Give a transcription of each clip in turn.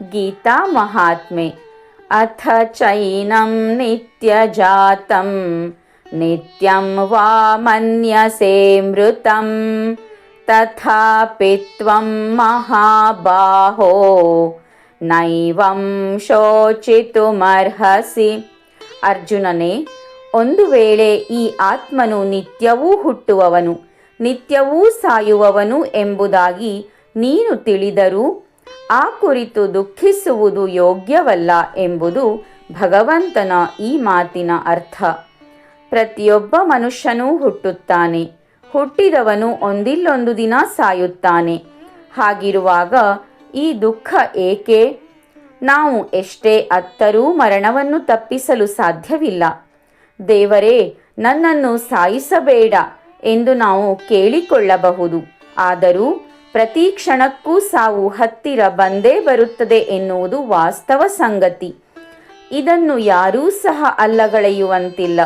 ಗೀತಾ ಮಹಾತ್ಮೆ. ಅಥ ಚೈನಂ ನಿತ್ಯಜಾತಂ ನಿತ್ಯಂ ವಾ ಮನ್ಯಸೇ ಮೃತಂ ತಥಾಪಿ ತ್ವಂ ಮಹಾಬಾಹೋ ನೈವಂ ಶೋಚಿತುಮರ್ಹಸಿ. ಅರ್ಜುನನೇ, ಒಂದು ವೇಳೆ ಈ ಆತ್ಮನು ನಿತ್ಯವೂ ಹುಟ್ಟುವವನು ನಿತ್ಯವೂ ಸಾಯುವವನು ಎಂಬುದಾಗಿ ನೀನು ತಿಳಿದರೂ ಆ ಕುರಿತು ದುಃಖಿಸುವುದು ಯೋಗ್ಯವಲ್ಲ ಎಂಬುದು ಭಗವಂತನ ಈ ಮಾತಿನ ಅರ್ಥ. ಪ್ರತಿಯೊಬ್ಬ ಮನುಷ್ಯನೂ ಹುಟ್ಟುತ್ತಾನೆ. ಹುಟ್ಟಿದವನು ಒಂದಿಲ್ಲೊಂದು ದಿನ ಸಾಯುತ್ತಾನೆ. ಹಾಗಿರುವಾಗ ಈ ದುಃಖ ಏಕೆ? ನಾವು ಎಷ್ಟೇ ಅತ್ತರೂ ಮರಣವನ್ನು ತಪ್ಪಿಸಲು ಸಾಧ್ಯವಿಲ್ಲ. ದೇವರೇ, ನನ್ನನ್ನು ಸಾಯಿಸಬೇಡ ಎಂದು ನಾವು ಕೇಳಿಕೊಳ್ಳಬಹುದು. ಆದರೂ ಪ್ರತಿ ಕ್ಷಣಕ್ಕೂ ಸಾವು ಹತ್ತಿರ ಬಂದೇ ಬರುತ್ತದೆ ಎನ್ನುವುದು ವಾಸ್ತವ ಸಂಗತಿ. ಇದನ್ನು ಯಾರೂ ಸಹ ಅಲ್ಲಗಳೆಯುವಂತಿಲ್ಲ.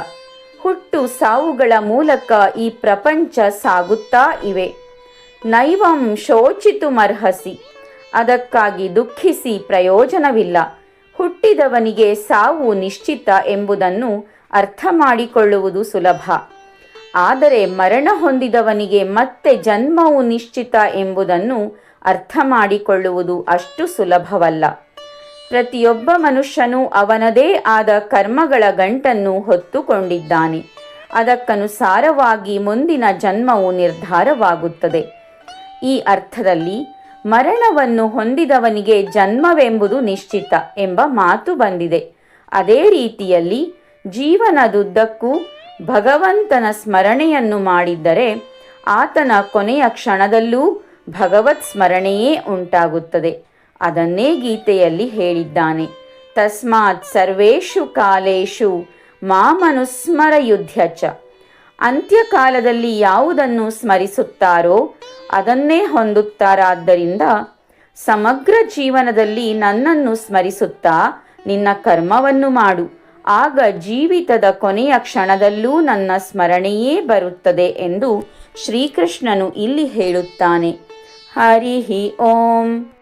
ಹುಟ್ಟು ಸಾವುಗಳ ಮೂಲಕ ಈ ಪ್ರಪಂಚ ಸಾಗುತ್ತಾ ಇವೆ. ನೈವಂ ಶೋಚಿತುಮರ್ಹಸಿ, ಅದಕ್ಕಾಗಿ ದುಃಖಿಸಿ ಪ್ರಯೋಜನವಿಲ್ಲ. ಹುಟ್ಟಿದವನಿಗೆ ಸಾವು ನಿಶ್ಚಿತ ಎಂಬುದನ್ನು ಅರ್ಥ ಮಾಡಿಕೊಳ್ಳುವುದು ಸುಲಭ. ಆದರೆ ಮರಣ ಹೊಂದಿದವನಿಗೆ ಮತ್ತೆ ಜನ್ಮವು ನಿಶ್ಚಿತ ಎಂಬುದನ್ನು ಅರ್ಥ ಮಾಡಿಕೊಳ್ಳುವುದು ಅಷ್ಟು ಸುಲಭವಲ್ಲ. ಪ್ರತಿಯೊಬ್ಬ ಮನುಷ್ಯನೂ ಅವನದೇ ಆದ ಕರ್ಮಗಳ ಗಂಟನ್ನು ಹೊತ್ತುಕೊಂಡಿದ್ದಾನೆ. ಅದಕ್ಕನುಸಾರವಾಗಿ ಮುಂದಿನ ಜನ್ಮವು ನಿರ್ಧಾರವಾಗುತ್ತದೆ. ಈ ಅರ್ಥದಲ್ಲಿ ಮರಣವನ್ನು ಹೊಂದಿದವನಿಗೆ ಜನ್ಮವೆಂಬುದು ನಿಶ್ಚಿತ ಎಂಬ ಮಾತು ಬಂದಿದೆ. ಅದೇ ರೀತಿಯಲ್ಲಿ ಜೀವನದುದ್ದಕ್ಕೂ ಭಗವಂತನ ಸ್ಮರಣೆಯನ್ನು ಮಾಡಿದ್ದರೆ ಆತನ ಕೊನೆಯ ಕ್ಷಣದಲ್ಲೂ ಭಗವತ್ ಸ್ಮರಣೆಯೇ ಉಂಟಾಗುತ್ತದೆ. ಅದನ್ನೇ ಗೀತೆಯಲ್ಲಿ ಹೇಳಿದ್ದಾನೆ. ತಸ್ಮಾತ್ ಸರ್ವೇಷು ಕಾಲೇಷು ಮಾಮನುಸ್ಮರಯುಧ್ಯ ಚ. ಅಂತ್ಯಕಾಲದಲ್ಲಿ ಯಾವುದನ್ನು ಸ್ಮರಿಸುತ್ತಾರೋ ಅದನ್ನೇ ಹೊಂದುತ್ತಾರಾದ್ದರಿಂದ ಸಮಗ್ರ ಜೀವನದಲ್ಲಿ ನನ್ನನ್ನು ಸ್ಮರಿಸುತ್ತಾ ನಿನ್ನ ಕರ್ಮವನ್ನು ಮಾಡು. ಆಗ ಜೀವಿತದ ಕೊನೆಯ ಕ್ಷಣದಲ್ಲೂ ನನ್ನ ಸ್ಮರಣೆಯೇ ಬರುತ್ತದೆ ಎಂದು ಶ್ರೀಕೃಷ್ಣನು ಇಲ್ಲಿ ಹೇಳುತ್ತಾನೆ. ಹರಿ ಓಂ.